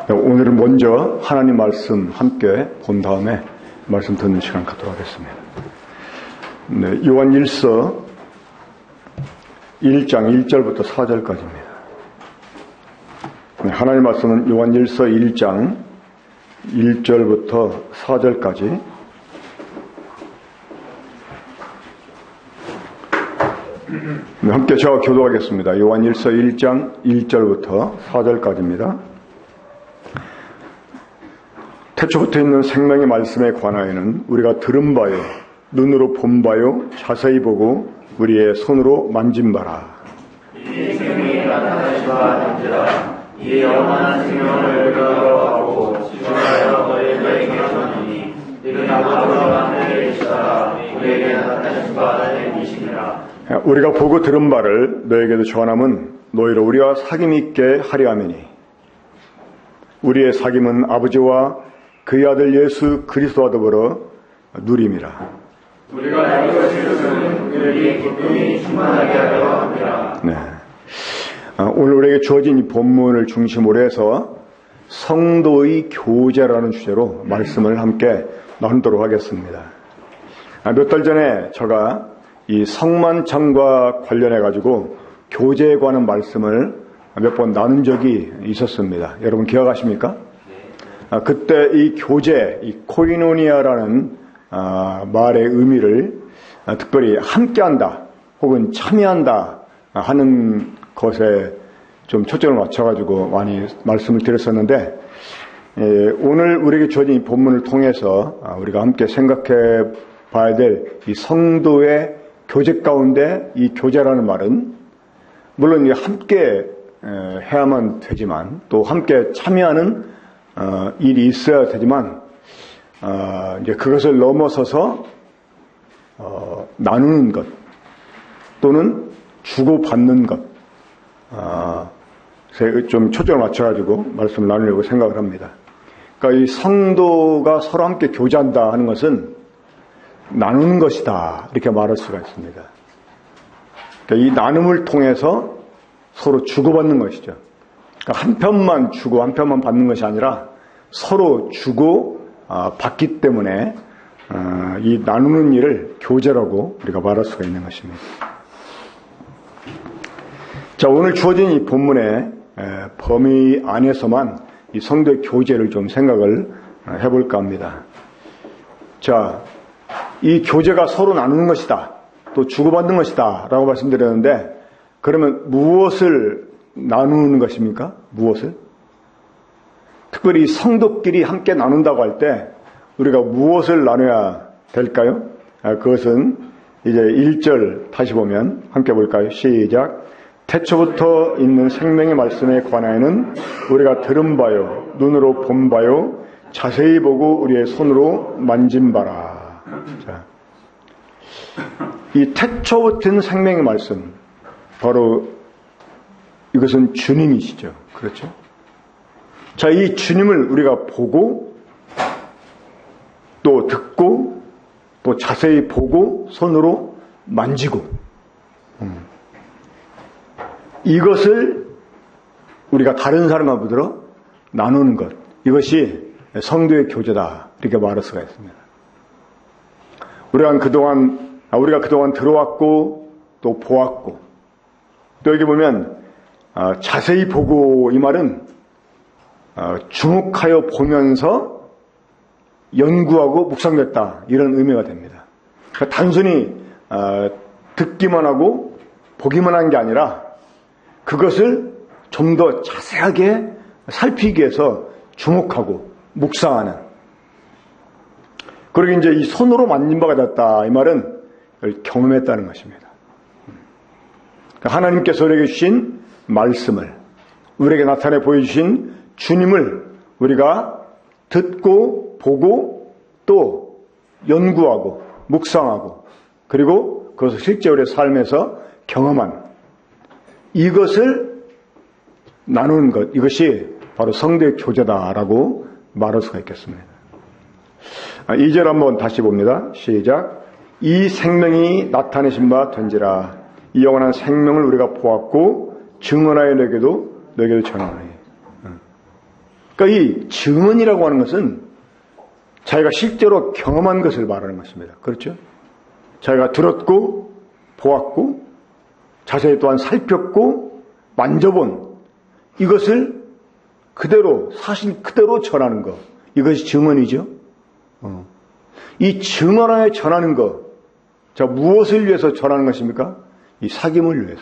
오늘은 먼저 하나님 말씀 함께 본 다음에 말씀 듣는 시간 갖도록 하겠습니다. 네, 요한일서 1장 1절부터 4절까지입니다. 네, 하나님 말씀은 요한일서 1장 1절부터 4절까지 네, 함께 저와 교도하겠습니다. 요한일서 1장 1절부터 4절까지입니다. 태초부터 있는 생명의 말씀에 관하여는 우리가 들은 바요, 눈으로 본 바요, 자세히 보고 우리의 손으로 만진 바라. 이 생명이 나타나신 바 된지라. 이 영원한 생명을 우리가 하고 지존하여 너희에게 주었느니 이는 아버지와 하늘에 계시다. 우리에게 나타나신 바 되니시니라. 우리가 보고 들은 바를 너에게도 전함은 너희로 우리와 사귐 있게 하려 함이니 우리의 사귐은 아버지와 그의 아들 예수 그리스도와 더불어 누림이라. 우리가 이것을 듣는 그들이 기쁨이 충만하게 하려 합니다. 네. 오늘 우리에게 주어진 이 본문을 중심으로 해서 성도의 교제라는 주제로 말씀을 함께 나누도록 하겠습니다. 몇 달 전에 제가 이 성만찬과 관련해 가지고 교제에 관한 말씀을 몇 번 나눈 적이 있었습니다. 여러분 기억하십니까? 그때 이 교제, 이 코이노니아라는 말의 의미를 특별히 함께한다 혹은 참여한다 하는 것에 좀 초점을 맞춰가지고 많이 말씀을 드렸었는데 오늘 우리에게 주어진 이 본문을 통해서 우리가 함께 생각해 봐야 될 이 성도의 교제 가운데 이 교제라는 말은 물론 함께 해야만 되지만 또 함께 참여하는 일이 있어야 되지만 이제 그것을 넘어서서 나누는 것 또는 주고받는 것 좀 초점을 맞춰가지고 말씀을 나누려고 생각을 합니다. 그러니까 이 성도가 서로 함께 교제한다 하는 것은 나누는 것이다 이렇게 말할 수가 있습니다. 그러니까 이 나눔을 통해서 서로 주고받는 것이죠. 그러니까 한 편만 주고 한 편만 받는 것이 아니라 서로 주고 받기 때문에 이 나누는 일을 교제라고 우리가 말할 수가 있는 것입니다. 자, 오늘 주어진 이 본문의 범위 안에서만 이 성도의 교제를 좀 생각을 해볼까 합니다. 자, 이 교제가 서로 나누는 것이다, 또 주고받는 것이다 라고 말씀드렸는데 그러면 무엇을 나누는 것입니까? 무엇을? 특별히 성도끼리 함께 나눈다고 할 때 우리가 무엇을 나눠야 될까요? 그것은 이제 1절 다시 보면 함께 볼까요? 시작. 태초부터 있는 생명의 말씀에 관하여는 우리가 들은 바요, 눈으로 본 바요, 자세히 보고 우리의 손으로 만진 바라. 자, 이 태초부터 있는 생명의 말씀, 바로 이것은 주님이시죠. 그렇죠? 자, 이 주님을 우리가 보고 또 듣고 또 자세히 보고 손으로 만지고 이것을 우리가 다른 사람과 보더러 나누는 것, 이것이 성도의 교제다 이렇게 말할 수가 있습니다. 우리가 그동안 들어왔고 또 보았고 또 여기 보면 자세히 보고 이 말은 주목하여 보면서 연구하고 묵상됐다 이런 의미가 됩니다. 그러니까 단순히 듣기만 하고 보기만 한 게 아니라 그것을 좀 더 자세하게 살피기 위해서 주목하고 묵상하는. 그리고 이제 이 손으로 만진 바가 됐다 이 말은 경험했다는 것입니다. 그러니까 하나님께서 우리에게 주신 말씀을 우리에게 나타내 보여주신 주님을 우리가 듣고 보고 또 연구하고 묵상하고 그리고 그것을 실제 우리의 삶에서 경험한 이것을 나누는 것, 이것이 바로 성도의 교제다라고 말할 수가 있겠습니다. 2절 한번 다시 봅니다. 시작. 이 생명이 나타내신 바 된지라. 이 영원한 생명을 우리가 보았고 증언하여 너에게도 전하노니. 그러니까 이 증언이라고 하는 것은 자기가 실제로 경험한 것을 말하는 것입니다. 그렇죠? 자기가 들었고 보았고 자세히 또한 살폈고 만져본 이것을 그대로 사실 그대로 전하는 것. 이것이 증언이죠. 이 증언하에 전하는 것. 자, 무엇을 위해서 전하는 것입니까? 이 사귐을 위해서.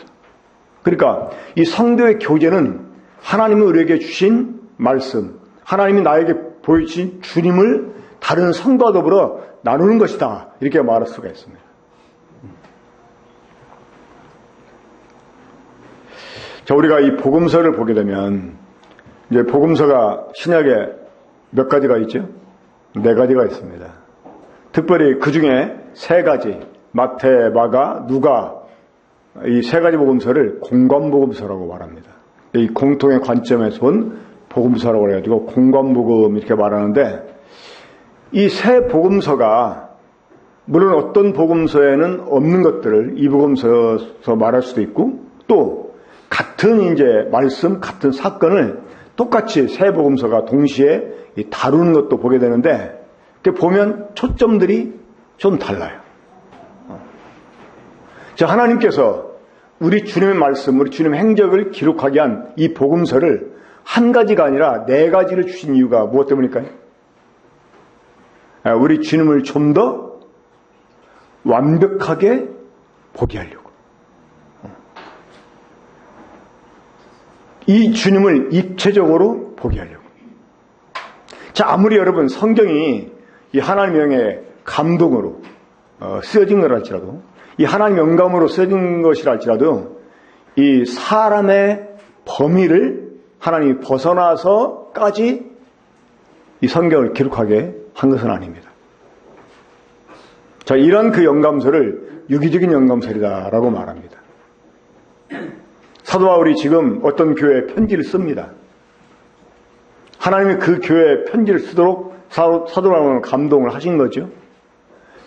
그러니까 이 성도의 교제는 하나님이 우리에게 주신 말씀, 하나님이 나에게 보여주신 주님을 다른 성도와 더불어 나누는 것이다. 이렇게 말할 수가 있습니다. 자, 우리가 이 복음서를 보게 되면 이제 복음서가 신약에 몇 가지가 있죠? 4가지가 있습니다. 특별히 그 중에 3가지, 마태, 마가, 누가 이 3가지 복음서를 공관복음서라고 말합니다. 이 공통의 관점에서 본 복음서라고 해가지고 공관복음 이렇게 말하는데 이 3 복음서가 물론 어떤 복음서에는 없는 것들을 이 복음서에서 말할 수도 있고 또 같은 이제 말씀, 같은 사건을 똑같이 3 복음서가 동시에 다루는 것도 보게 되는데 보면 초점들이 좀 달라요. 자, 하나님께서 우리 주님의 말씀, 우리 주님의 행적을 기록하게 한 이 복음서를 한 가지가 아니라 4가지를 주신 이유가 무엇 때문일까요? 우리 주님을 좀 더 완벽하게 보게 하려고. 이 주님을 입체적으로 보게 하려고. 자, 아무리 여러분 성경이 이 하나님의 영의 감동으로 쓰여진 거랄지라도 이 하나님의 영감으로 쓰여진 것이랄지라도 이 사람의 범위를 하나님이 벗어나서까지 이 성경을 기록하게 한 것은 아닙니다. 자, 이런 그 영감서를 유기적인 영감서이다라고 말합니다. 사도 바울이 지금 어떤 교회에 편지를 씁니다. 하나님이 그 교회에 편지를 쓰도록 사도 바울은 감동을 하신 거죠.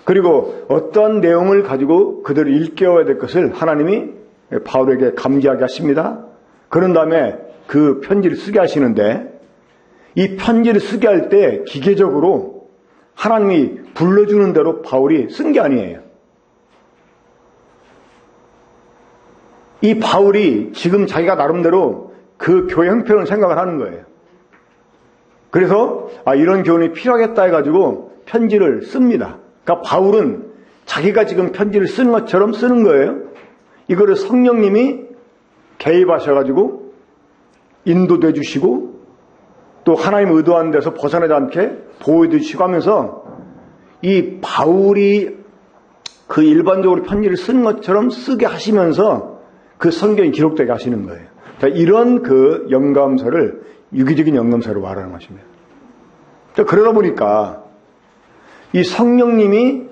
그리고 어떤 내용을 가지고 그들을 일깨워야 될 것을 하나님이 바울에게 감지하게 하십니다. 그런 다음에 그 편지를 쓰게 하시는데 이 편지를 쓰게 할 때 기계적으로 하나님이 불러주는 대로 바울이 쓴 게 아니에요. 이 바울이 지금 자기가 나름대로 그 교회 형편을 생각을 하는 거예요. 그래서 이런 교훈이 필요하겠다 해가지고 편지를 씁니다. 그러니까 바울은 자기가 지금 편지를 쓰는 것처럼 쓰는 거예요. 이거를 성령님이 개입하셔가지고 인도돼 주시고 또 하나님 의도한 데서 벗어나지 않게 보호해 주시고 하면서 이 바울이 그 일반적으로 편지를 쓰는 것처럼 쓰게 하시면서 그 성경이 기록되게 하시는 거예요. 그러니까 이런 그 영감서를 유기적인 영감서로 말하는 것입니다. 그러다 보니까 이 성령님이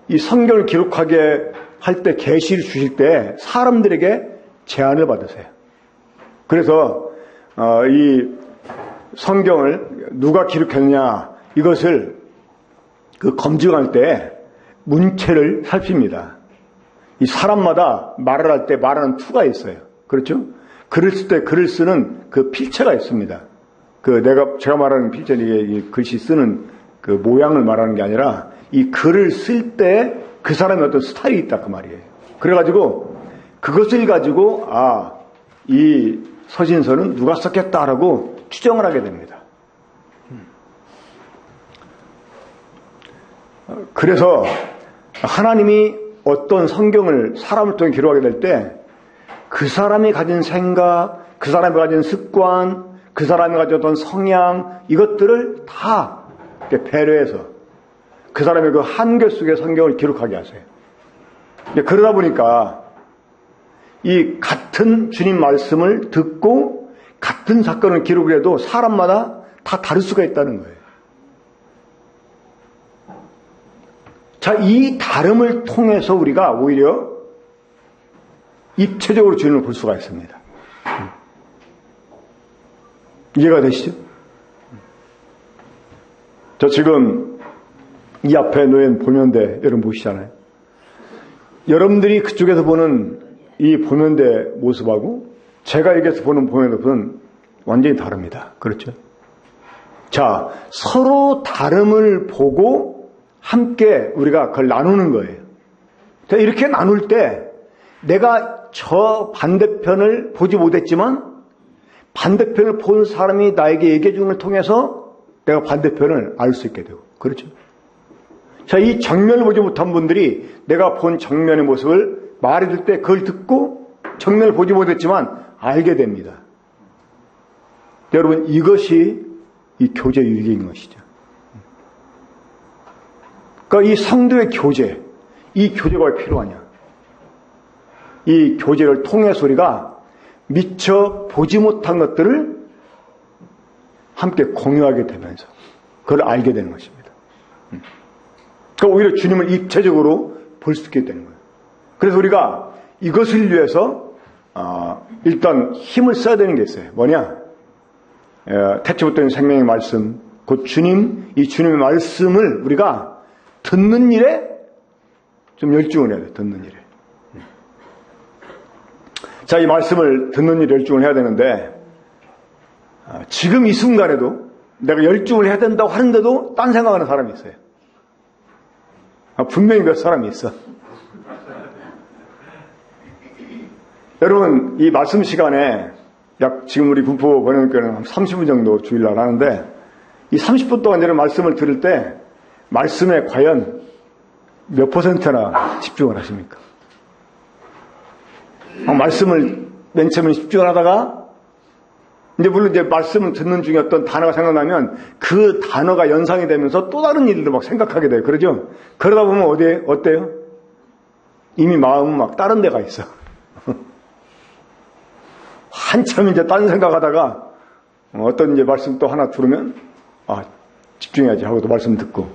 이 성경을 기록하게 할 때 계시를 주실 때 사람들에게 제안을 받으세요. 그래서 이 성경을 누가 기록했느냐 이것을 그 검증할 때 문체를 살핍니다. 이 사람마다 말을 할 때 말하는 투가 있어요. 그렇죠? 글을 쓸 때 글을 쓰는 그 필체가 있습니다. 제가 말하는 필체는 이 글씨 쓰는 그 모양을 말하는 게 아니라 이 글을 쓸 때 그 사람의 어떤 스타일이 있다 그 말이에요. 그래가지고 그것을 가지고 이 서신서는 누가 썼겠다라고 추정을 하게 됩니다. 그래서 하나님이 어떤 성경을 사람을 통해 기록하게 될 때 그 사람이 가진 생각, 그 사람이 가진 습관, 그 사람이 가진 어떤 성향 이것들을 다 배려해서 그 사람의 그 한계 속에 성경을 기록하게 하세요. 그러다 보니까 이 같은 주님 말씀을 듣고 같은 사건을 기록해도 사람마다 다 다를 수가 있다는 거예요. 자, 이 다름을 통해서 우리가 오히려 입체적으로 주님을 볼 수가 있습니다. 이해가 되시죠? 저 지금 이 앞에 놓인 보면대 여러분 보시잖아요. 여러분들이 그쪽에서 보는 이 보면대 모습하고 제가 여기서 보는 보면대 모습은 완전히 다릅니다. 그렇죠? 자, 서로 다름을 보고 함께 우리가 그걸 나누는 거예요. 자, 이렇게 나눌 때 내가 저 반대편을 보지 못했지만 반대편을 본 사람이 나에게 얘기해 주는 걸 통해서 내가 반대편을 알 수 있게 되고, 그렇죠? 자, 이 정면을 보지 못한 분들이 내가 본 정면의 모습을 말해줄 때 그걸 듣고 정면을 보지 못했지만 알게 됩니다. 여러분, 이것이 이 교제 유익인 것이죠. 그러니까 이 성도의 교제, 이 교제가 왜 필요하냐? 이 교제를 통해서 우리가 미처 보지 못한 것들을 함께 공유하게 되면서 그걸 알게 되는 것입니다. 그러니까 오히려 주님을 입체적으로 볼 수 있게 되는 거예요. 그래서 우리가 이것을 위해서 일단 힘을 써야 되는 게 있어요. 뭐냐? 태초부터 생명의 말씀, 곧 주님, 이 주님의 말씀을 우리가 듣는 일에 좀 열중을 해야 돼요. 듣는 일에. 자, 이 말씀을 듣는 일에 열중을 해야 되는데 지금 이 순간에도 내가 열중을 해야 된다고 하는데도 딴 생각하는 사람이 있어요. 분명히 몇 사람이 있어. 여러분, 이 말씀 시간에 약 지금 우리 군포 번영교회는 한 30분 정도 주일날 하는데 이 30분 동안 이런 말씀을 들을 때 말씀에 과연 몇 %나 집중을 하십니까? 말씀을 맨 처음에 집중을 하다가 이제 물론 이제 말씀을 듣는 중에 어떤 단어가 생각나면 그 단어가 연상이 되면서 또 다른 일도 막 생각하게 돼요. 그러죠? 그러다 보면 어때요? 이미 마음은 막 다른 데가 있어. 한참 이제 딴 생각하다가 어떤 이제 말씀 또 하나 들으면 집중해야지 하고 또 말씀 듣고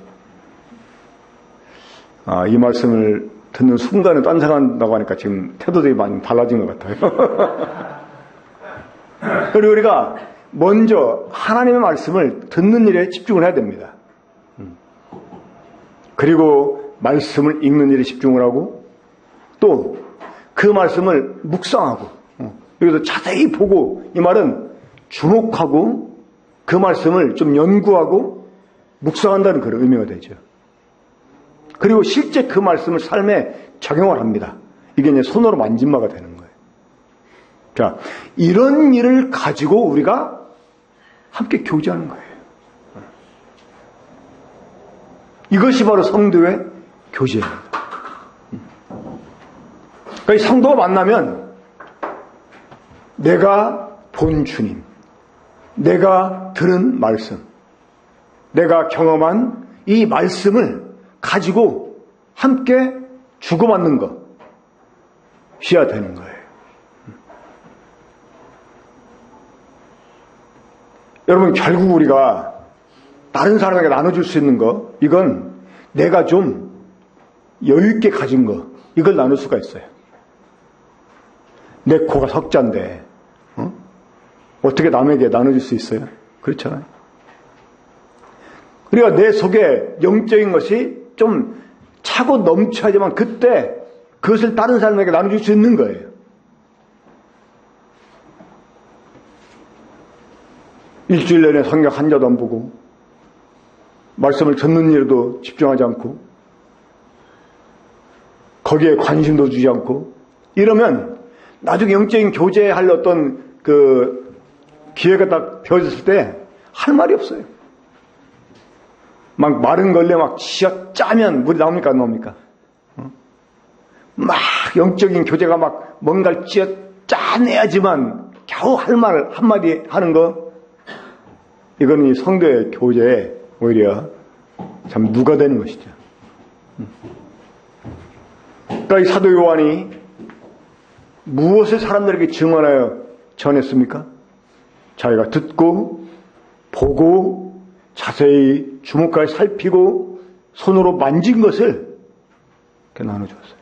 이 말씀을 듣는 순간에 딴 생각한다고 하니까 지금 태도들이 많이 달라진 것 같아요. 그리고 우리가 먼저 하나님의 말씀을 듣는 일에 집중을 해야 됩니다. 그리고 말씀을 읽는 일에 집중을 하고 또 그 말씀을 묵상하고 여기서 자세히 보고, 이 말은 주목하고 그 말씀을 좀 연구하고 묵상한다는 그런 의미가 되죠. 그리고 실제 그 말씀을 삶에 적용을 합니다. 이게 이제 손으로 만진 바가 되는 거예요. 자, 이런 일을 가지고 우리가 함께 교제하는 거예요. 이것이 바로 성도의 교제입니다. 그러니까 이 성도가 만나면 내가 본 주님, 내가 들은 말씀, 내가 경험한 이 말씀을 가지고 함께 주고받는 것이어야 되는 거예요. 여러분, 결국 우리가 다른 사람에게 나눠줄 수 있는 거, 이건 내가 좀 여유있게 가진 거, 이걸 나눌 수가 있어요. 내 코가 석자인데 어떻게 남에게 나눠줄 수 있어요? 그렇잖아요. 그러니까 내 속에 영적인 것이 좀 차고 넘쳐야지만 그때 그것을 다른 사람에게 나눠줄 수 있는 거예요. 일주일 내내 성경 한 자도 안 보고 말씀을 듣는 일에도 집중하지 않고 거기에 관심도 주지 않고 이러면 나중에 영적인 교제할 어떤 그 기회가 딱 되어졌을 때 할 말이 없어요. 막 마른 걸레 막 쥐어 짜면 물이 나옵니까 안 나옵니까? 막 영적인 교제가 막 뭔가를 쥐어 짜내야지만 겨우 할 말 한마디 하는 거, 이거는 이 성도의 교제에 오히려 참 누가 되는 것이죠. 그러니까 이 사도 요한이 무엇을 사람들에게 증언하여 전했습니까? 자기가 듣고 보고 자세히 주목하여 살피고 손으로 만진 것을 이렇게 나눠주었어요.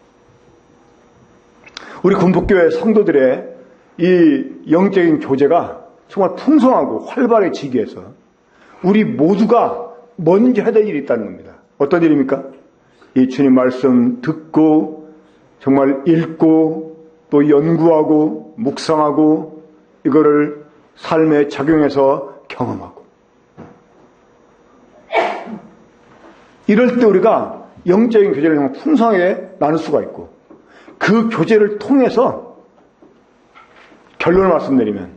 우리 군복교회 성도들의 이 영적인 교제가 정말 풍성하고 활발해지기 위해서 우리 모두가 먼저 해야 될 일이 있다는 겁니다. 어떤 일입니까? 이 주님 말씀 듣고 정말 읽고 또 연구하고 묵상하고 이거를 삶에 적용해서 경험하고, 이럴 때 우리가 영적인 교제를 정말 풍성하게 나눌 수가 있고, 그 교제를 통해서 결론을 말씀드리면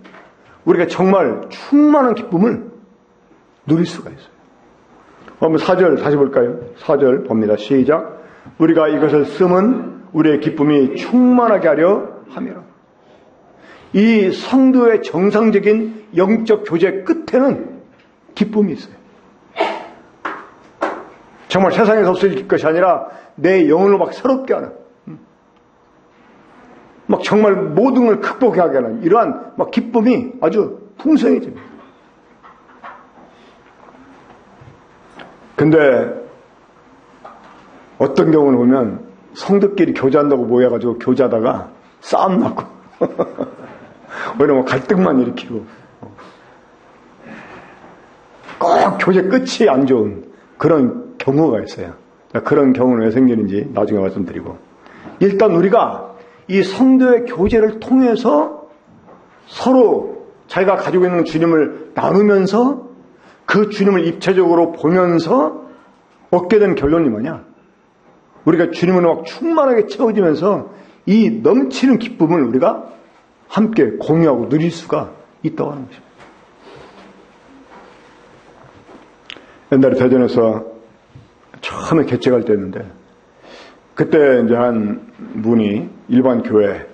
우리가 정말 충만한 기쁨을 누릴 수가 있어요. 한번 4절 다시 볼까요? 4절 봅니다. 시작. 우리가 이것을 쓰면 우리의 기쁨이 충만하게 하려 함이라. 이 성도의 정상적인 영적 교제 끝에는 기쁨이 있어요. 정말 세상에서 없어질 것이 아니라 내 영혼을 막 새롭게 하는, 막 정말 모든 걸 극복하게 하는 이러한 막 기쁨이 아주 풍성해집니다. 근데 어떤 경우는 보면 성도끼리 교제한다고 모여가지고 교제하다가 싸움 나고 왜냐면 갈등만 일으키고 꼭 교제 끝이 안 좋은 그런 경우가 있어요. 그런 경우는 왜 생기는지 나중에 말씀드리고, 일단 우리가 이 성도의 교제를 통해서 서로 자기가 가지고 있는 주님을 나누면서 그 주님을 입체적으로 보면서 얻게 된 결론이 뭐냐? 우리가 주님으로 막 충만하게 채워지면서 이 넘치는 기쁨을 우리가 함께 공유하고 누릴 수가 있다고 하는 것입니다. 옛날에 대전에서 처음에 개척할 때였는데, 그때 이제 한 분이 일반 교회,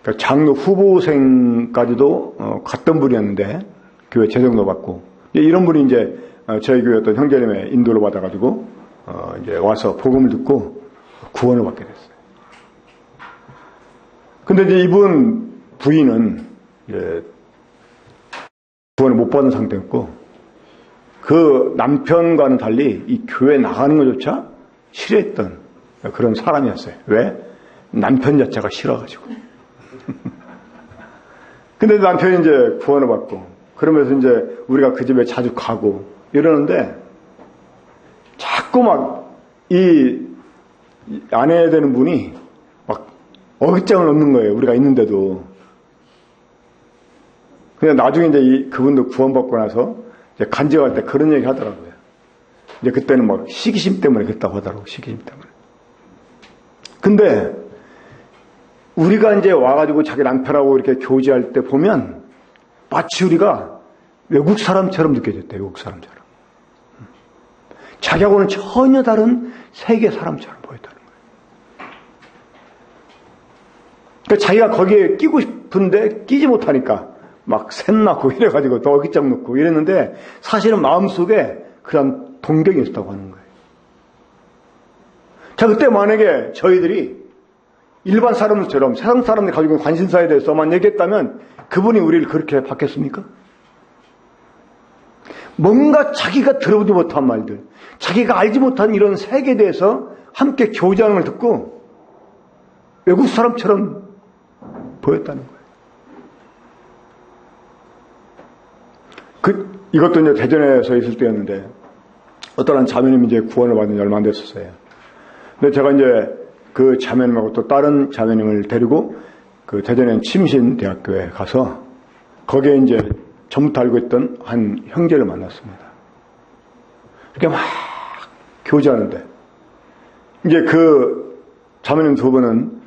그러니까 장로 후보생까지도 갔던 분이었는데, 교회 재정도 받고, 이런 분이 이제 저희 교회 어떤 형제님의 인도를 받아가지고, 이제 와서 복음을 듣고 구원을 받게 됐어요. 근데 이제 이분 부인은 이제 구원을 못 받은 상태였고, 그 남편과는 달리 이 교회 나가는 것조차 싫어했던 그런 사람이었어요. 왜? 남편 자체가 싫어가지고. 근데 남편이 이제 구원을 받고, 그러면서 이제 우리가 그 집에 자주 가고 이러는데, 자꾸 막 이 아내야 되는 분이 막 어깃장을 놓는 거예요. 우리가 있는데도. 근데 나중에 이제 그분도 구원받고 나서 이제 간증할 때 그런 얘기 하더라고요. 이제 그때는 막 시기심 때문에 그랬다고 하더라고요. 시기심 때문에. 근데 우리가 이제 와가지고 자기 남편하고 이렇게 교제할 때 보면 마치 우리가 외국 사람처럼 느껴졌대요. 외국 사람처럼. 자기하고는 전혀 다른 세계 사람처럼 보였다는 거예요. 그러니까 자기가 거기에 끼고 싶은데 끼지 못하니까 막 샘나고 이래가지고 또 어깃장 놓고 이랬는데, 사실은 마음속에 그런 동경이 있었다고 하는 거예요. 자, 그때 만약에 저희들이 일반 사람들처럼 세상 사람들이 가지고 있는 관심사에 대해서만 얘기했다면 그분이 우리를 그렇게 받겠습니까? 뭔가 자기가 들어보지 못한 말들, 자기가 알지 못한 이런 세계에 대해서 함께 교제하는 걸 듣고 외국 사람처럼 보였다는 거예요. 이것도 이제 대전에서 있을 때였는데, 어떤 한 자매님이 이제 구원을 받은 지 얼마 안 됐었어요. 근데 제가 이제 그 자매님하고 또 다른 자매님을 데리고 그 대전에 침신대학교에 가서 거기에 이제 전부터 알고 있던 한 형제를 만났습니다. 이렇게 막 교제하는데, 이제 그 자매님 두 분은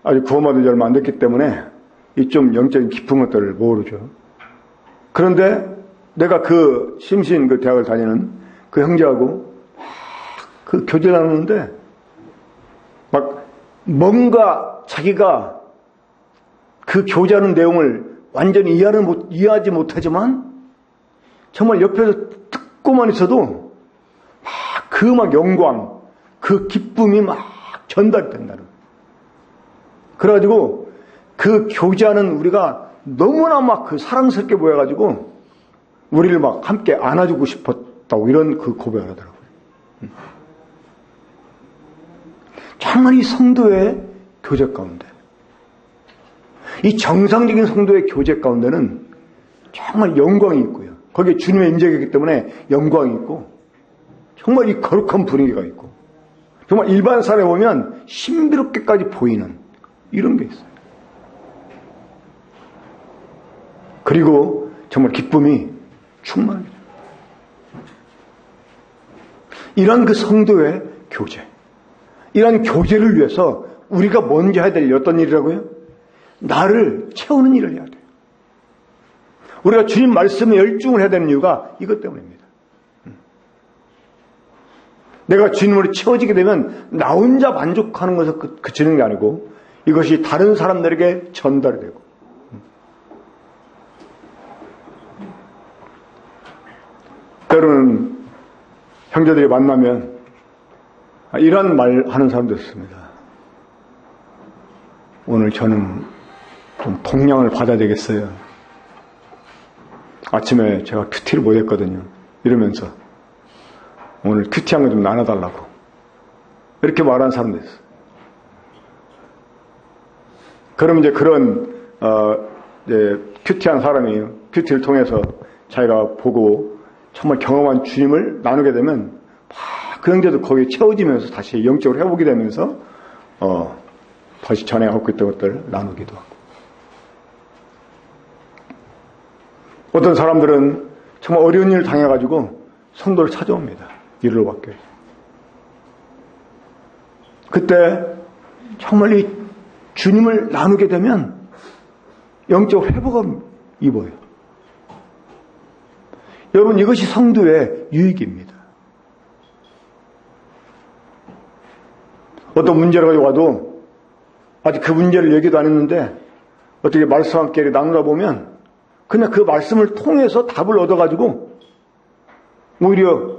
아직 구원받은 지 얼마 안 됐기 때문에 이 좀 영적인 깊은 것들을 모르죠. 그런데 내가 그 심신 그 대학을 다니는 그 형제하고 막 그 교제를 하는데, 막 뭔가 자기가 그 교제하는 내용을 완전히 이해하지 못하지만 정말 옆에서 듣고만 있어도 막 영광, 그 기쁨이 막 전달이 된다는 거예요. 그래가지고 그 교제하는 우리가 너무나 막 그 사랑스럽게 보여가지고 우리를 막 함께 안아주고 싶었다고 이런 그 고백을 하더라고요. 정말 이 성도의 교제 가운데, 이 정상적인 성도의 교제 가운데는 정말 영광이 있고요. 거기에 주님의 임재가 있기 때문에 영광이 있고, 정말 이 거룩한 분위기가 있고, 정말 일반 사람에 보면 신비롭게까지 보이는 이런 게 있어요. 그리고 정말 기쁨이 충만해요. 이런 그 성도의 교제, 이런 교제를 위해서 우리가 먼저 해야 될 일 어떤 일이라고요? 나를 채우는 일을 해야 돼요. 우리가 주님 말씀에 열중을 해야 되는 이유가 이것 때문입니다. 내가 주님으로 채워지게 되면 나 혼자 만족하는 것에 그치는 게 아니고 이것이 다른 사람들에게 전달이 되고, 때로는 형제들이 만나면 이런 말 하는 사람도 있습니다. 오늘 저는 좀 동량을 받아야 되겠어요. 아침에 제가 큐티를 못했거든요. 이러면서 오늘 큐티한 거 좀 나눠달라고 이렇게 말하는 사람도 있어요. 그럼 이제 그런 이제 큐티한 사람이 큐티를 통해서 자기가 보고 정말 경험한 주님을 나누게 되면 그 형제도 거기에 채워지면서 다시 영적으로 회복이 되면서 다시 전에 갖고 있던 것들을 나누기도 하고, 어떤 사람들은 정말 어려운 일을 당해가지고 성도를 찾아옵니다. 위로를 받게. 그때 정말 이 주님을 나누게 되면 영적 회복을 입어요. 여러분, 이것이 성도의 유익입니다. 어떤 문제를 가지고 와도 아직 그 문제를 얘기도 안 했는데 어떻게 말씀 함께 나누다 보면 그냥 그 말씀을 통해서 답을 얻어가지고 오히려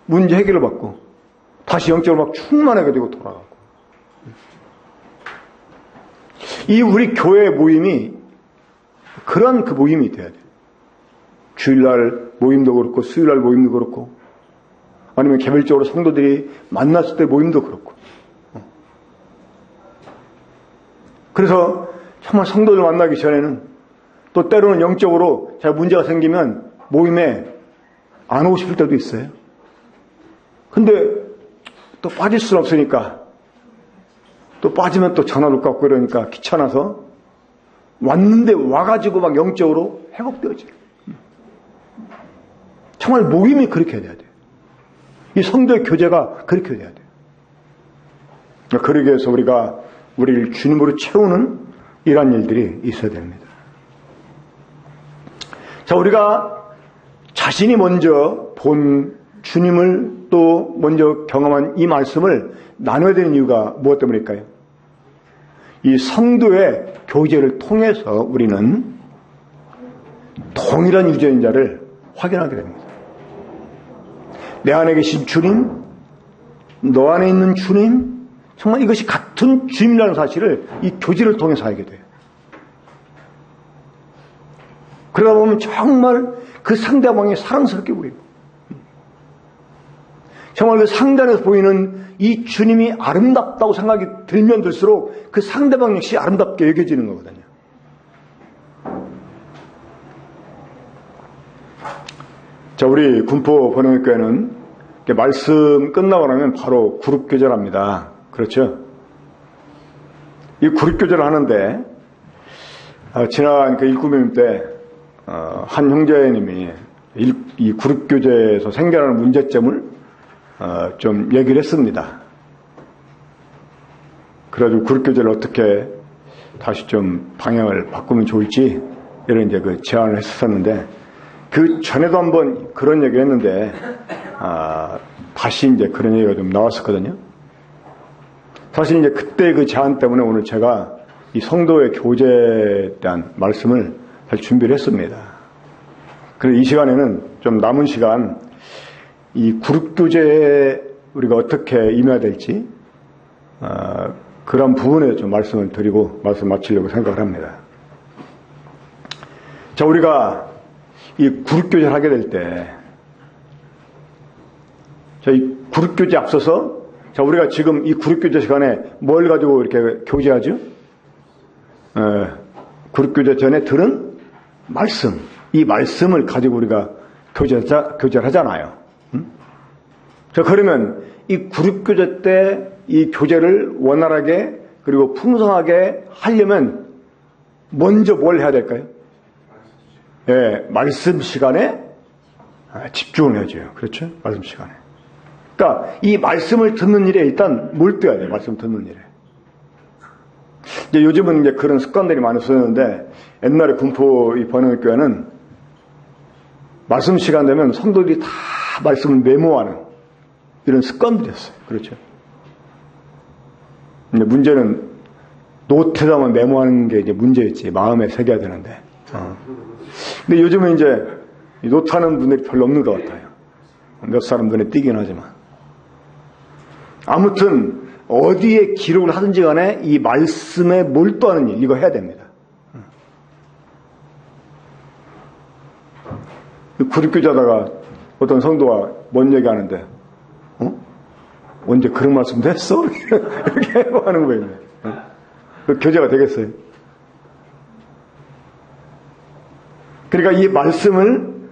문제 해결을 받고 다시 영적으로 막 충만하게 되고 돌아가고, 이 우리 교회 모임이 그런 그 모임이 돼야 돼요. 주일날 모임도 그렇고 수요일날 모임도 그렇고 아니면 개별적으로 성도들이 만났을 때 모임도 그렇고, 그래서 정말 성도들 만나기 전에는 또 때로는 영적으로 제가 문제가 생기면 모임에 안 오고 싶을 때도 있어요. 근데 또 빠질 수는 없으니까, 또 빠지면 또 전화를 갖고 이러니까 귀찮아서 왔는데 와가지고 막 영적으로 회복되어져요. 정말 모임이 그렇게 돼야 돼요. 이 성도의 교제가 그렇게 돼야 돼요. 그러기 위해서 우리가 우리를 주님으로 채우는 이러한 일들이 있어야 됩니다. 자, 우리가 자신이 먼저 본 주님을 또 먼저 경험한 이 말씀을 나눠야 되는 이유가 무엇 때문일까요? 이 성도의 교제를 통해서 우리는 동일한 유전자를 확인하게 됩니다. 내 안에 계신 주님, 너 안에 있는 주님, 정말 이것이 같은 주님이라는 사실을 이 교제를 통해서 알게 돼요. 그러다 보면 정말 그 상대방이 사랑스럽게 보이고, 정말 그 상단에서 보이는 이 주님이 아름답다고 생각이 들면 들수록 그 상대방 역시 아름답게 여겨지는 거거든요. 자, 우리 군포 번영교회는 말씀 끝나고 나면 바로 그룹교제를 합니다. 그렇죠? 이 그룹교제를 하는데 지난 그 일구모임 때 한 형제님이 이 그룹교제에서 생겨나는 문제점을 좀 얘기를 했습니다. 그래가지고 그룹교제를 어떻게 다시 좀 방향을 바꾸면 좋을지 이런 이제 그 제안을 했었는데, 그 전에도 한번 그런 얘기를 했는데 다시 이제 그런 얘기가 좀 나왔었거든요. 사실 이제 그때 그 제안 때문에 오늘 제가 이 성도의 교제에 대한 말씀을 잘 준비를 했습니다. 그래서 이 시간에는 좀 남은 시간 이 그룹 교제에 우리가 어떻게 임해야 될지 그런 부분에 좀 말씀을 드리고 말씀 마치려고 생각을 합니다. 자, 우리가 이 그룹 교제를 하게 될 때, 자, 이 그룹 교제 앞서서, 자, 우리가 지금 이 그룹 교제 시간에 뭘 가지고 이렇게 교제하죠? 그룹 교제 전에 들은 말씀, 이 말씀을 가지고 우리가 교제를 하잖아요. 자, 그러면 이 그룹 교제 때 이 교제를 원활하게 그리고 풍성하게 하려면 먼저 뭘 해야 될까요? 말씀 시간에 집중을 해야죠. 그렇죠? 말씀 시간에. 그러니까 이 말씀을 듣는 일에 일단 몰두해야 돼요. 말씀 듣는 일에. 이제 요즘은 이제 그런 습관들이 많이 쓰였는데 옛날에 군포 이 번영교회는 말씀 시간 되면 성도들이 다 말씀을 메모하는 이런 습관들이었어요. 그렇죠. 근데 문제는 노트에다만 메모하는 게 이제 문제였지. 마음에 새겨야 되는데. 근데 요즘은 이제 노트하는 분들이 별로 없는 것 같아요. 몇 사람 눈에 띄긴 하지만. 아무튼 어디에 기록을 하든지 간에 이 말씀에 몰두하는 일, 이거 해야 됩니다. 구릿교자다가 어떤 성도가 뭔 얘기하는데 언제 그런 말씀도 했어? 이렇게 하는 거예요. 그 교제가 되겠어요? 그러니까 이 말씀을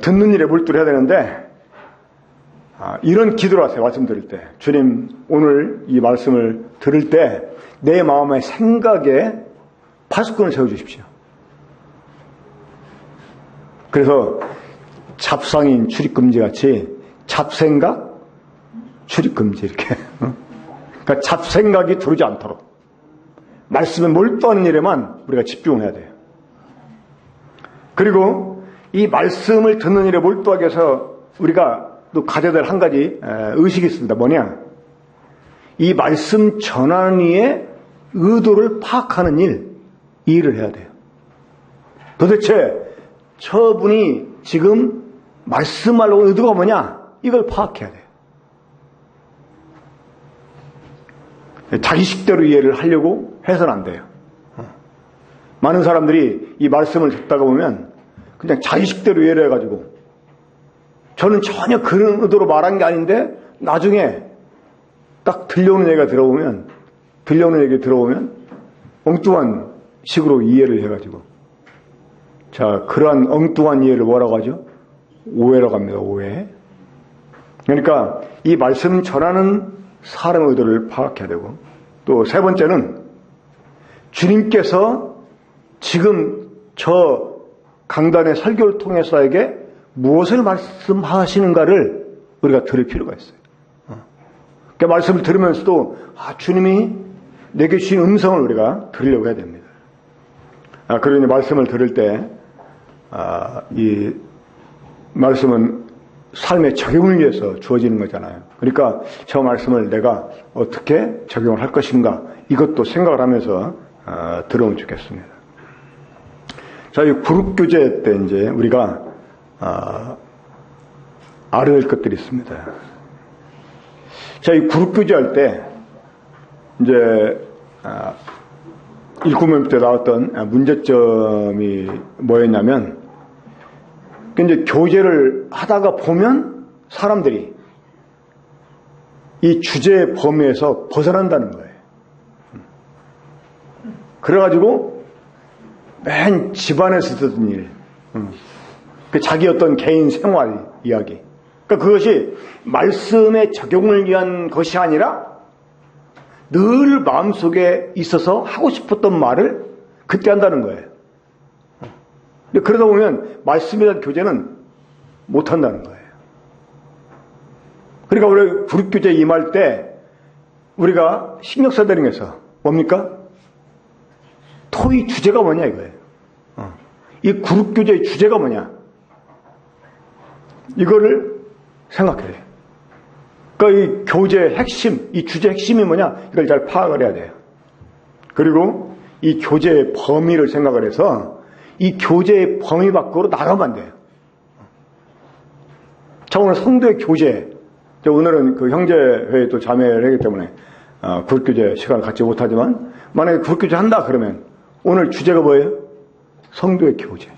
듣는 일에 몰두를 해야 되는데 이런 기도를 하세요. 말씀 들을 때. 주님, 오늘 이 말씀을 들을 때 내 마음의 생각에 파수꾼을 세워주십시오. 그래서 잡상인 출입금지 같이 잡생각, 출입금지 이렇게. 그러니까 잡생각이 들어오지 않도록 말씀에 몰두하는 일에만 우리가 집중을 해야 돼요. 그리고 이 말씀을 듣는 일에 몰두하기 위해서 우리가 또 가져야 될 한 가지 의식이 있습니다. 뭐냐? 이 말씀 전하는 이의 의도를 파악하는 일, 이 일을 해야 돼요. 도대체 저분이 지금 말씀하려고 의도가 뭐냐? 이걸 파악해야 돼요. 자기식대로 이해를 하려고 해서는 안 돼요. 많은 사람들이 이 말씀을 듣다가 보면 그냥 자기식대로 이해를 해가지고 저는 전혀 그런 의도로 말한 게 아닌데 나중에 딱 들려오는 얘기가 들어오면 엉뚱한 식으로 이해를 해가지고 자, 그러한 엉뚱한 이해를 뭐라고 하죠? 오해라고 합니다. 오해. 그러니까 이 말씀 전하는 사람의 의도를 파악해야 되고 또 세 번째는 주님께서 지금 저 강단의 설교를 통해서에게 무엇을 말씀하시는가를 우리가 들을 필요가 있어요. 그러니까 말씀을 들으면서도 주님이 내게 주신 음성을 우리가 들으려고 해야 됩니다. 그러니 말씀을 들을 때 이 말씀은 삶의 적용을 위해서 주어지는 거잖아요. 그러니까 저 말씀을 내가 어떻게 적용을 할 것인가 이것도 생각을 하면서 들어오면 좋겠습니다. 자, 이 구룹교제 때 이제 우리가 알아야 될 것들이 있습니다. 자, 이 구룹교제 할 때 이제 일구면 때 나왔던 문제점이 뭐였냐면 이제 교제를 하다가 보면 사람들이 이 주제의 범위에서 벗어난다는 거예요. 그래가지고 맨 집안에서 듣던 일, 자기 어떤 개인 생활 이야기. 그러니까 그것이 말씀의 적용을 위한 것이 아니라 늘 마음속에 있어서 하고 싶었던 말을 그때 한다는 거예요. 그러다 보면 말씀에 대한 교제는 못한다는 거예요. 그러니까 우리 구룹교제 임할 때 우리가 신경 써야 되는 게서 뭡니까? 토의 주제가 뭐냐 이거예요. 이 구룹교제의 주제가 뭐냐? 이거를 생각해야 돼요. 그러니까 이 교제의 핵심, 이 주제의 핵심이 뭐냐? 이걸 잘 파악을 해야 돼요. 그리고 이 교제의 범위를 생각을 해서 이 교제의 범위 밖으로 나가면 안 돼요. 자, 오늘 성도의 교제. 오늘은 그 형제회에 또 자매를 하기 때문에 구룹교제 시간을 갖지 못하지만 만약에 구룹교제 한다 그러면 오늘 주제가 뭐예요? 성도의 교제.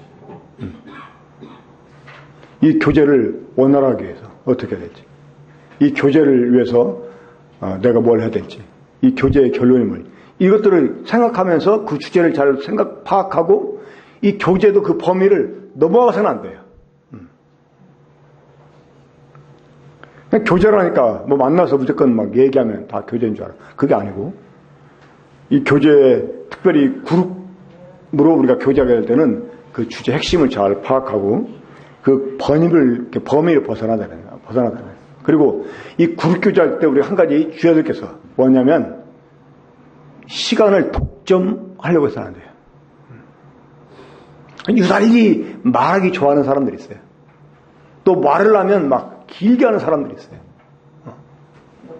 이 교제를 원활하게 위해서 어떻게 해야 될지, 이 교제를 위해서 내가 뭘 해야 될지, 이 교제의 결론이 뭘지, 이것들을 생각하면서 그 주제를 잘 파악하고 이 교제도 그 범위를 넘어가서는 안 돼요. 그냥 교제라니까 뭐 만나서 무조건 막 얘기하면 다 교제인 줄 알아. 그게 아니고 이 교제, 특별히 그룹으로 우리가 교제하게 될 때는 그 주제 핵심을 잘 파악하고 그 범위를 벗어나야 되는 거예요. 그리고 이 그룹교제할 때 우리 한 가지 주의해야 될 게 있어. 뭐냐면 시간을 독점하려고 해서는 안 돼요. 유달리 말하기 좋아하는 사람들이 있어요. 또 말을 하면 막 길게 하는 사람들이 있어요.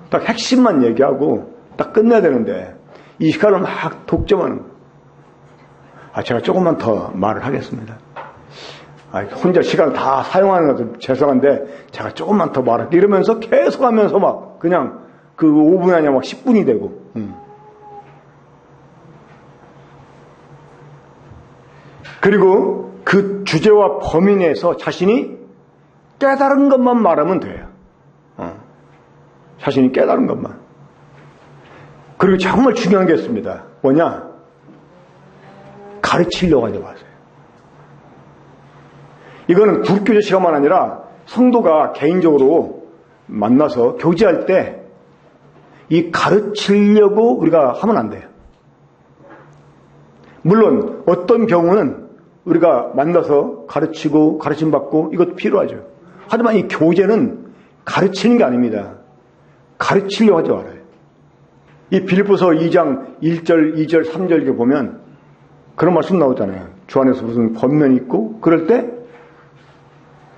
딱 핵심만 얘기하고 딱 끝내야 되는데 이 시간을 막 독점하는 거예요. 제가 조금만 더 말을 하겠습니다. 혼자 시간을 다 사용하는 것도 죄송한데 제가 조금만 더 말할게 이러면서 계속 하면서 막 그냥 그 5분이 아니라 막 10분이 되고 그리고 그 주제와 범위 내에서 자신이 깨달은 것만 말하면 돼요. 자신이 깨달은 것만. 그리고 정말 중요한 게 있습니다. 뭐냐? 가르치려고 하지 마세요. 이거는 그룹교제 시간만 아니라 성도가 개인적으로 만나서 교제할 때 이 가르치려고 우리가 하면 안 돼요. 물론 어떤 경우는 우리가 만나서 가르치고 가르침받고 이것도 필요하죠. 하지만 이 교제는 가르치는 게 아닙니다. 가르치려고 하지 말아요. 이 빌립보서 2장 1절, 2절, 3절 이렇게 보면 그런 말씀 나오잖아요. 주 안에서 무슨 권면이 있고 그럴 때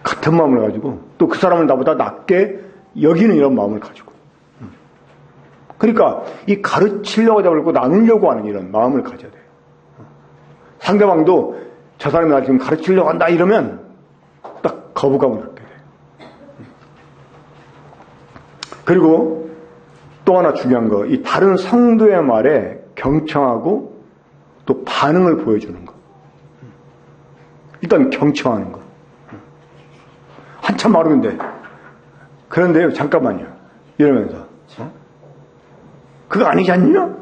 같은 마음을 가지고 또 그 사람을 나보다 낮게 여기는 이런 마음을 가지고 그러니까 이 가르치려고 하지 말고 나누려고 하는 이런 마음을 가져야 돼요. 상대방도 저 사람이 나 지금 가르치려고 한다 이러면 딱 거부감을 갖게 돼요. 그리고 또 하나 중요한 거, 이 다른 성도의 말에 경청하고 또 반응을 보여주는 거. 일단 경청하는 거. 한참 말하는데 그런데요 잠깐만요 이러면서 그거 아니지 않냐?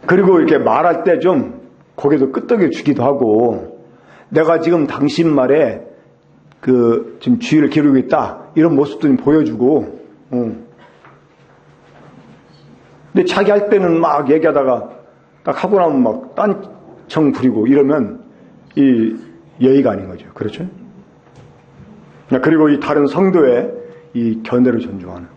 그리고 이렇게 말할 때 좀 고개도 끄덕여 주기도 하고 내가 지금 당신 말에 지금 주의를 기울이고 있다 이런 모습도 좀 보여주고 근데 자기 할 때는 막 얘기하다가 딱 하고 나면 막 딴청 부리고 이러면 이 예의가 아닌 거죠. 그렇죠? 그리고 이 다른 성도의 이 견해를 존중하는.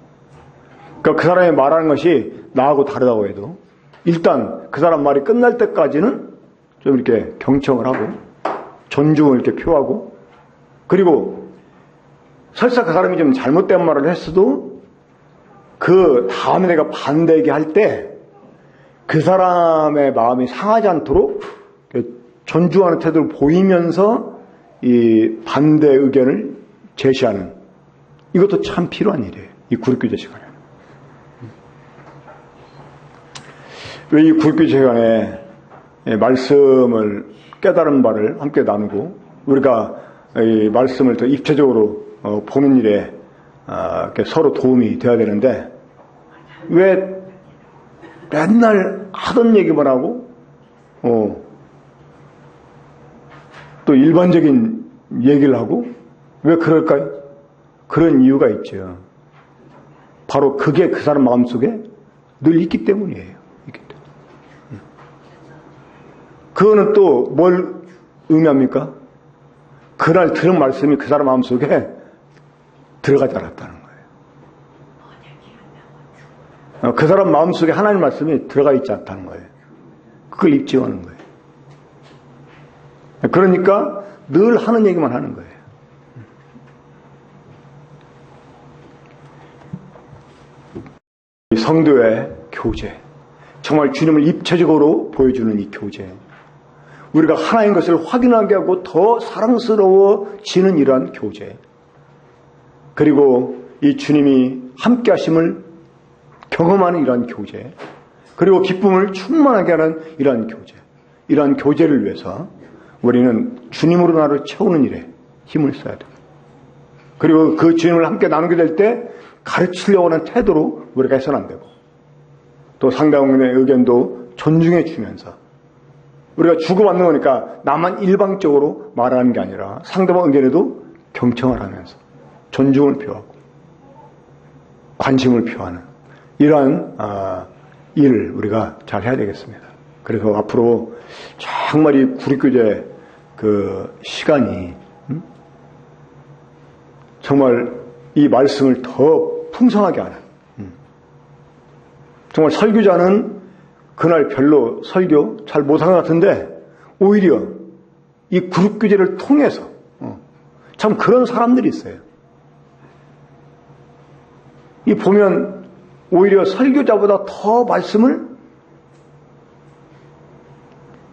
그러니까 그 사람이 말하는 것이 나하고 다르다고 해도 일단 그 사람 말이 끝날 때까지는 좀 이렇게 경청을 하고 존중을 이렇게 표하고 그리고 설사 그 사람이 좀 잘못된 말을 했어도 그 다음에 내가 반대 얘기할 때 그 사람의 마음이 상하지 않도록 존중하는 태도를 보이면서 이 반대 의견을 제시하는 이것도 참 필요한 일이에요. 이 그룹교제 시간에. 왜 이 그룹교제 시간에 말씀을 깨달은 바를 함께 나누고 우리가 이 말씀을 더 입체적으로 보는 일에 서로 도움이 되어야 되는데 왜 맨날 하던 얘기만 하고 또 일반적인 얘기를 하고 왜 그럴까요? 그런 이유가 있죠. 바로 그게 그 사람 마음속에 늘 있기 때문이에요. 그거는 또 뭘 의미합니까? 그날 들은 말씀이 그 사람 마음속에 들어가지 않았다는 거예요. 그 사람 마음속에 하나님 말씀이 들어가 있지 않다는 거예요. 그걸 입증하는 거예요. 그러니까 늘 하는 얘기만 하는 거예요. 성도의 교제, 정말 주님을 입체적으로 보여주는 이 교제, 우리가 하나인 것을 확인하게 하고 더 사랑스러워지는 이러한 교제, 그리고 이 주님이 함께 하심을 경험하는 이러한 교제, 그리고 기쁨을 충만하게 하는 이러한 교제, 이러한 교제를 위해서 우리는 주님으로 나를 채우는 일에 힘을 써야 돼요. 그리고 그 주님을 함께 나누게 될 때 가르치려고 하는 태도로 우리가 해서는 안 되고 또 상대방의 의견도 존중해 주면서 우리가 주고받는 거니까 나만 일방적으로 말하는 게 아니라 상대방 의견에도 경청을 하면서 존중을 표하고 관심을 표하는 이러한 일을 우리가 잘 해야 되겠습니다. 그래서 앞으로 정말 이 구립교제 그 시간이 정말 이 말씀을 더 풍성하게 하는, 정말 설교자는 그날 별로 설교 잘 못한 것 같은데 오히려 이 구립교제를 통해서 참 그런 사람들이 있어요. 이 보면 오히려 설교자보다 더 말씀을,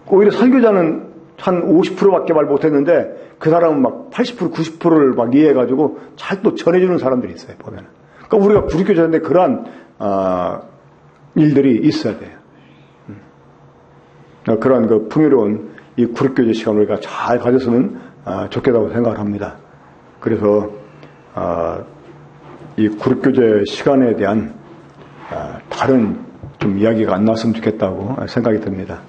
오히려 설교자는 한 50%밖에 말 못했는데 그 사람은 막 80%, 90%를 막 이해해가지고 잘 또 전해주는 사람들이 있어요, 보면. 그러니까 우리가 구립교제인데 그러한 일들이 있어야 돼요. 그러한 그 풍요로운 이 구립교제 시간을 우리가 잘 가졌으면 좋겠다고 생각을 합니다. 그래서 이 구립교제 시간에 대한 다른 좀 이야기가 안 나왔으면 좋겠다고 생각이 듭니다.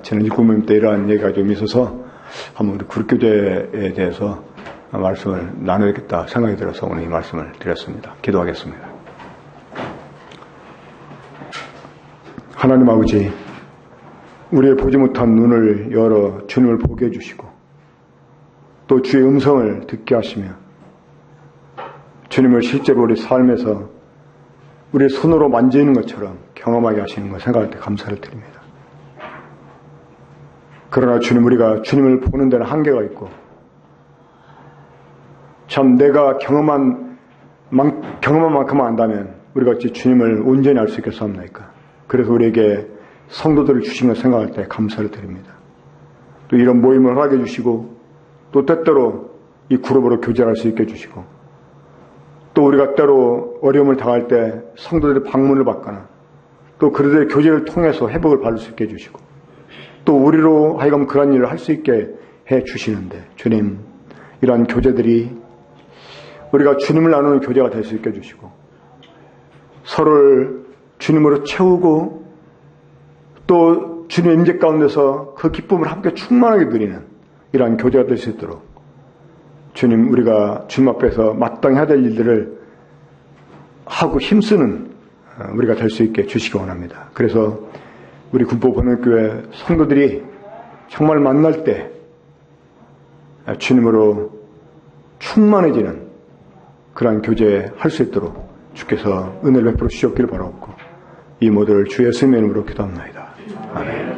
지난 19명 때 이러한 얘기가 좀 있어서 한번 우리 구립교제에 대해서 말씀을 나누겠다 생각이 들어서 오늘 이 말씀을 드렸습니다. 기도하겠습니다. 하나님 아버지, 우리의 보지 못한 눈을 열어 주님을 보게 해주시고 또 주의 음성을 듣게 하시며 주님을 실제로 우리 삶에서 우리의 손으로 만지는 것처럼 경험하게 하시는 것 생각할 때 감사를 드립니다. 그러나 주님, 우리가 주님을 보는 데는 한계가 있고 참 내가 경험한 만큼 안다면 우리가 어찌 주님을 온전히 알 수 있겠사옵나이까. 그래서 우리에게 성도들을 주신 것 생각할 때 감사를 드립니다. 또 이런 모임을 하게 해주시고 또 때때로 이 그룹으로 교제할 수 있게 해주시고 또 우리가 때로 어려움을 당할 때 성도들의 방문을 받거나 또 그들의 교제를 통해서 회복을 받을 수 있게 해주시고 또 우리로 하여금 그런 일을 할 수 있게 해주시는데 주님, 이러한 교제들이 우리가 주님을 나누는 교제가 될 수 있게 해주시고 서로를 주님으로 채우고 또 주님의 임재 가운데서 그 기쁨을 함께 충만하게 누리는 이러한 교제가 될 수 있도록 주님, 우리가 주님 앞에서 마땅히 해야 될 일들을 하고 힘쓰는 우리가 될 수 있게 주시기 원합니다. 그래서 우리 군포번역교회 성도들이 정말 만날 때 주님으로 충만해지는 그러한 교제할 수 있도록 주께서 은혜를 베풀어 주시옵기를 바라옵고 이 모두를 주의 예수님의 이름으로 기도합나이다. 아멘.